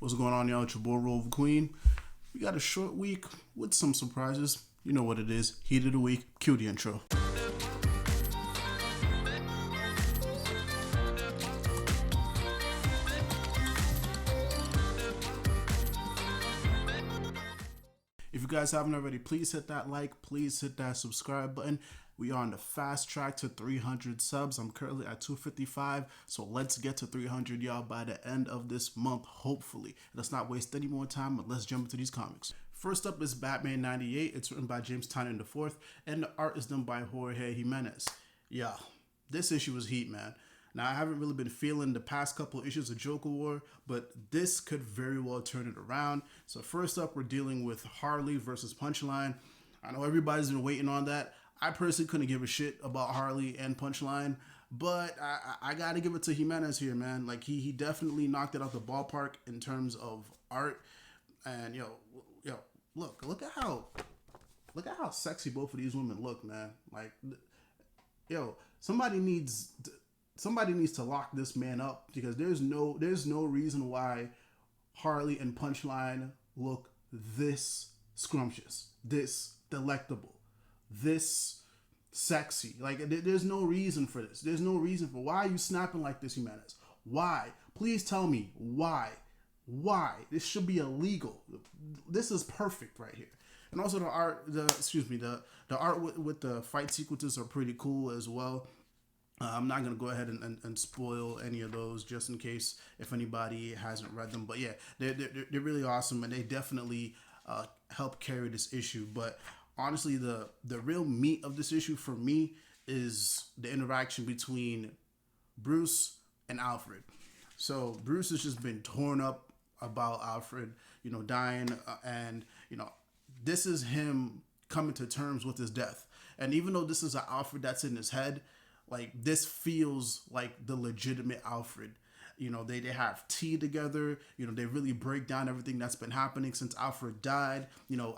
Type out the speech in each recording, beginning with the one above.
What's going on, y'all? It's your boy Roliver Queen. We got a short week with some surprises. You know what it is. Heat of the week. Cue the intro. If you guys haven't already, please hit that like, please hit that subscribe button. We are on the fast track to 300 subs. I'm currently at 255, so let's get to 300, y'all, by the end of this month, hopefully. Let's not waste any more time, but let's jump into these comics. First up is Batman 98. It's written by James Tynion IV, and the art is done by Jorge Jimenez. Yeah, this issue is heat, man. Now, I haven't really been feeling the past couple of issues of Joker War, but this could very well turn it around. So first up, we're dealing with Harley versus Punchline. I know everybody's been waiting on that. I personally couldn't give a shit about Harley and Punchline, but I got to give it to Jimenez here, man. Like, he definitely knocked it out the ballpark in terms of art. And, look at how sexy both of these women look, man. Like, somebody needs to lock this man up, because there's no reason why Harley and Punchline look this scrumptious, this delectable, this sexy. Like, there's no reason for this. There's no reason for why are you snapping like this, Jimenez? Why? Please tell me why. Why? This should be illegal. This is perfect right here. And also the art, the art with the fight sequences are pretty cool as well. I'm not going to go ahead and spoil any of those just in case if anybody hasn't read them. But yeah, they're really awesome, and they definitely help carry this issue. But honestly, the real meat of this issue for me is the interaction between Bruce and Alfred. So Bruce has just been torn up about Alfred, dying. And, this is him coming to terms with his death. And even though this is an Alfred that's in his head, like, this feels like the legitimate Alfred. They have tea together. They really break down everything that's been happening since Alfred died.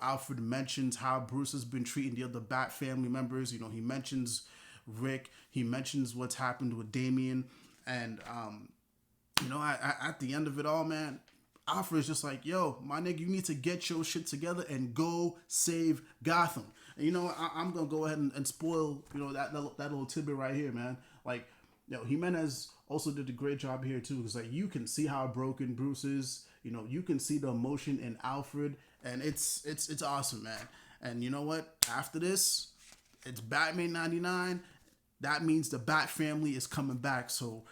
Alfred mentions how Bruce has been treating the other Bat family members. He mentions Rick. He mentions what's happened with Damian. And, at the end of it all, man, Alfred's just like, yo, my nigga, you need to get your shit together and go save Gotham. And I'm going to go ahead and spoil, that little tidbit right here, man. Like, Jimenez also did a great job here too, because like, you can see how broken Bruce is. You can see the emotion in Alfred, and it's awesome, man. And you know what? After this, it's Batman 99. That means the Bat family is coming back. So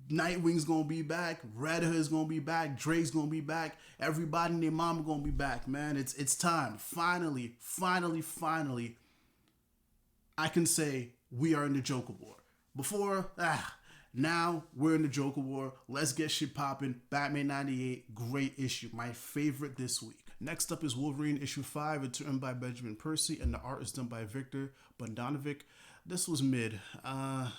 Nightwing's gonna be back, Red Hood's gonna be back, Drake's gonna be back, everybody and their mama gonna be back, man. It's time. Finally, I can say we are in the Joker War. Before, now we're in the Joker War. Let's get shit popping. Batman 98, great issue. My favorite this week. Next up is Wolverine issue 5. It's written by Benjamin Percy, and the art is done by Victor Bondanovic. This was mid. I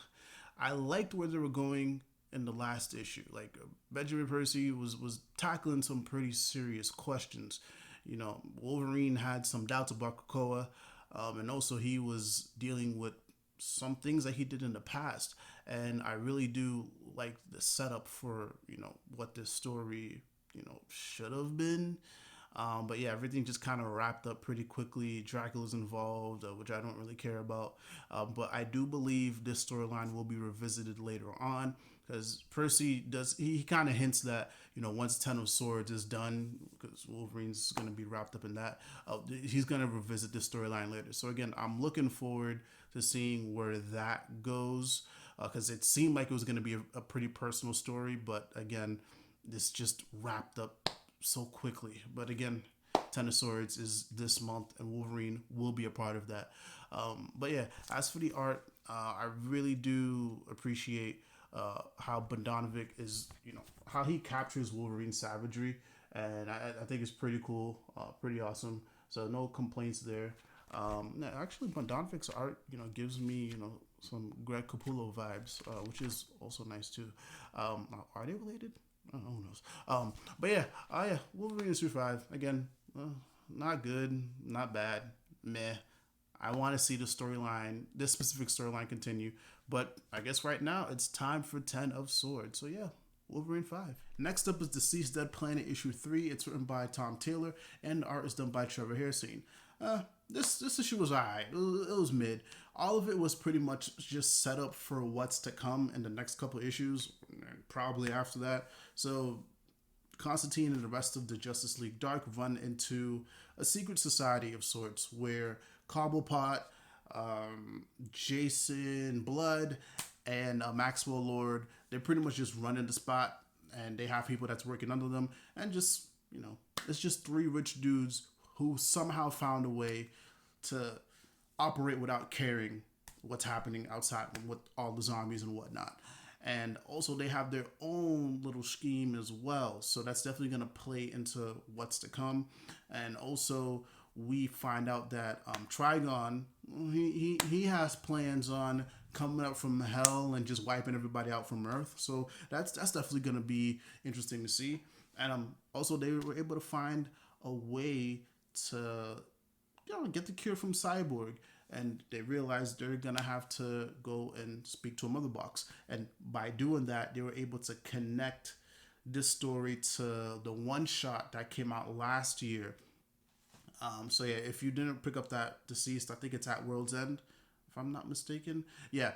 liked where they were going in the last issue. Like, Benjamin Percy was tackling some pretty serious questions. Wolverine had some doubts about Krakoa, and also he was dealing with some things that he did in the past. And I really do like the setup for, what this story, should have been. But yeah, everything just kind of wrapped up pretty quickly. Dracula's involved, which I don't really care about. But I do believe this storyline will be revisited later on, because Percy he kind of hints that, once 10 of Swords is done, because Wolverine's going to be wrapped up in that, he's going to revisit this storyline later. So again, I'm looking forward to seeing where that goes, because it seemed like it was going to be a pretty personal story. But again, this just wrapped up so quickly. But again, 10 of Swords is this month, and Wolverine will be a part of that. But yeah, as for the art, I really do appreciate how Bondanovic is, how he captures Wolverine's savagery, and I think it's pretty cool, pretty awesome. So no complaints there. Actually, Bondanovic's art, gives me, some Greg Capullo vibes, which is also nice too. Are they related? Oh, who knows? But yeah, Wolverine issue 5 again. Not good, not bad, meh. I want to see this specific storyline continue, but I guess right now it's time for 10 of Swords. So yeah, Wolverine 5. Next up is DCEASED Planet issue 3. It's written by Tom Taylor and the art is done by Trevor Hairsine. This issue was alright. It was mid. All of it was pretty much just set up for what's to come in the next couple issues, and probably after that. So Constantine and the rest of the Justice League Dark run into a secret society of sorts where Cobblepot, Jason Blood, and Maxwell Lord, they pretty much just run in the spot, and they have people that's working under them, and just, you know, it's just three rich dudes who somehow found a way to operate without caring what's happening outside with all the zombies and whatnot. And also they have their own little scheme as well. So that's definitely going to play into what's to come. And also we find out that Trigon, he has plans on coming up from hell and just wiping everybody out from Earth. So that's definitely going to be interesting to see. And also they were able to find a way to, you know, get the cure from Cyborg. And they realized they're going to have to go and speak to a mother box. And by doing that, they were able to connect this story to the one shot that came out last year. So yeah, if you didn't pick up that DCEASED, I think it's at World's End, if I'm not mistaken. Yeah.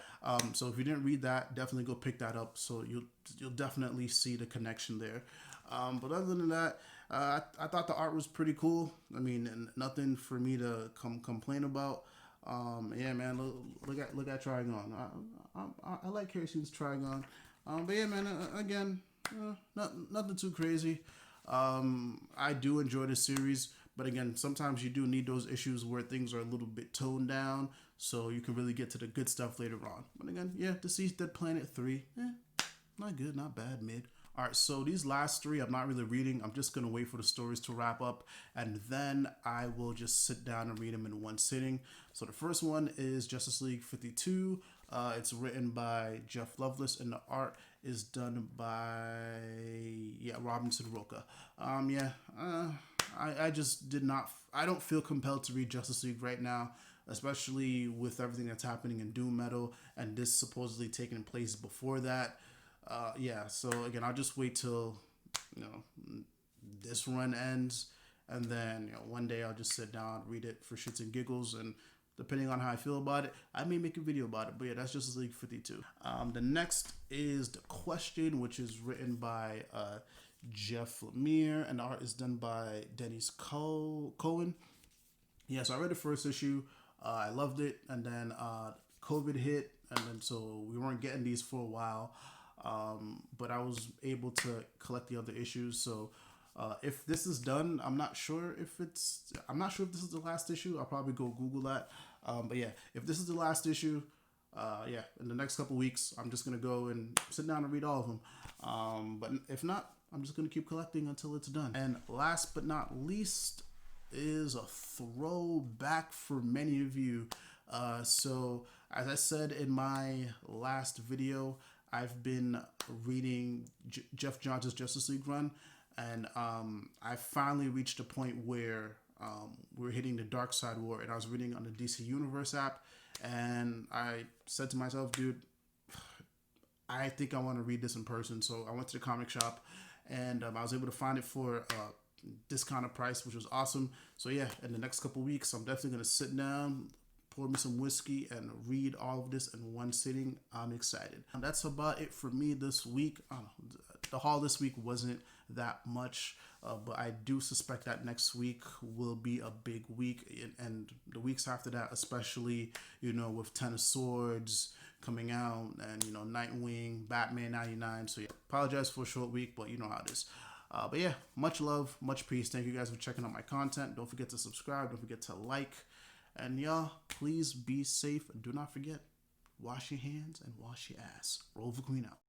So if you didn't read that, definitely go pick that up. So you'll definitely see the connection there. But other than that, I thought the art was pretty cool. I mean, nothing for me to complain about. Yeah, man, look at Trigon. I like Harrison's Trigon. But yeah, man, again, nothing too crazy. I do enjoy the series, but again, sometimes you do need those issues where things are a little bit toned down, so you can really get to the good stuff later on. But again, yeah, DCEASED Planet 3, not good, not bad, mid. Alright, so these last three I'm not really reading. I'm just going to wait for the stories to wrap up, and then I will just sit down and read them in one sitting. So the first one is Justice League 52. It's written by Jeff Loveless, and the art is done by, Robinson Roca. I just did not, I don't feel compelled to read Justice League right now, especially with everything that's happening in Doom Metal, and this supposedly taking place before that. So again, I'll just wait till, you know, this run ends, and then, you know, one day I'll just sit down, read it for shits and giggles, and depending on how I feel about it, I may make a video about it. But yeah, that's Justice League 52. The next is The Question, which is written by Jeff Lemire, and the art is done by Dennis Cohen. Yeah, so I read the first issue. I loved it, and then COVID hit, and then so we weren't getting these for a while. But I was able to collect the other issues. So if this is done, I'm not sure if this is the last issue. I'll probably go Google that. But yeah, if this is the last issue, in the next couple weeks, I'm just gonna go and sit down and read all of them. But if not, I'm just gonna keep collecting until it's done. And last but not least is a throwback for many of you. So as I said in my last video, I've been reading Jeff Johns' Justice League run, and I finally reached a point where we're hitting the Darkseid War, and I was reading on the DC Universe app, and I said to myself, dude, I think I want to read this in person. So I went to the comic shop, and I was able to find it for a discounted price, which was awesome. So yeah, in the next couple weeks, I'm definitely going to sit down, pour me some whiskey, and read all of this in one sitting. I'm excited. And that's about it for me this week. The haul this week wasn't that much, but I do suspect that next week will be a big week, and the weeks after that, especially, you know, with Ten of Swords coming out, and, you know, Nightwing, Batman 99. So yeah, apologize for a short week, but you know how it is. But yeah, much love, much peace. Thank you guys for checking out my content. Don't forget to subscribe. Don't forget to like. And y'all, please be safe. Do not forget, wash your hands and wash your ass. Roliver Queen out.